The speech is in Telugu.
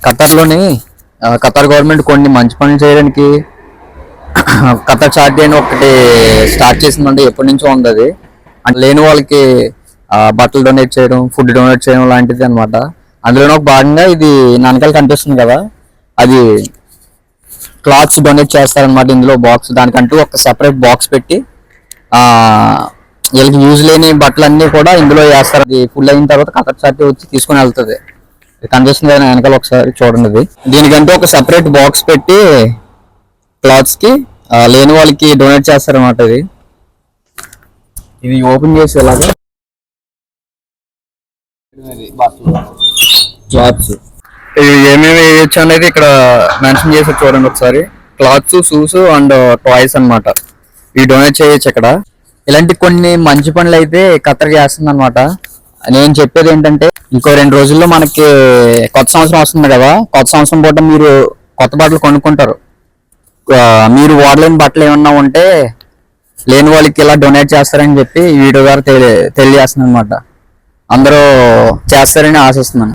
ఖతర్లోని ఖతర్ గవర్నమెంట్ కొన్ని మంచి పనులు చేయడానికి ఖతర్ చార్టీ అని ఒకటి స్టార్ట్ చేసిందంటే ఎప్పటి నుంచో ఉంది అది. అంటే లేని వాళ్ళకి బట్టలు డొనేట్ చేయడం, ఫుడ్ డొనేట్ చేయడం లాంటిది అనమాట. అందులోనే ఒక భాగంగా ఇది వెనకాల కనిపిస్తుంది కదా, అది క్లాత్స్ డొనేట్ చేస్తారనమాట. ఇందులో బాక్స్, దానికంటూ ఒక సెపరేట్ బాక్స్ పెట్టి వీళ్ళకి యూజ్ లేని బట్టలన్నీ కూడా ఇందులో వేస్తారు. అది ఫుల్ అయిన తర్వాత ఖతర్ చార్టీ వచ్చి తీసుకుని వెళ్తుంది. కనిపిస్తుంది కదా వెనకాల, ఒకసారి చూడండి. దీనికంటూ ఒక సెపరేట్ బాక్స్ పెట్టి క్లాత్స్ కి లేని వాళ్ళకి డొనేట్ చేస్తారన్నమాట. ఇది ఓపెన్ చేసి ఇలాగా క్లాత్స్ ఇవి ఏమేమి వేయచ్చు అనేది ఇక్కడ మెన్షన్ చేసి చూడండి ఒకసారి. క్లాత్స్, షూస్ అండ్ టాయ్స్ అన్నమాట. ఇవి డొనేట్ చేయొచ్చు ఇక్కడ. ఇలాంటి కొన్ని మంచి పనులు అయితే ఖతర్ చేస్తుంది అనమాట. నేను చెప్పేది ఏంటంటే, ఇంకో 2 రోజుల్లో మనకి కొత్త సంవత్సరం వస్తుంది కదా. కొత్త సంవత్సరం పూట మీరు కొత్త బట్టలు కొనుక్కుంటారు. మీరు వాడలేని బట్టలు ఏమన్నా ఉంటే లేని వాళ్ళకి ఇలా డొనేట్ చేస్తారని చెప్పి ఈ వీడియో ద్వారా తెలియజేస్తుంది అనమాట. అందరూ చేస్తారని ఆశిస్తున్నాను.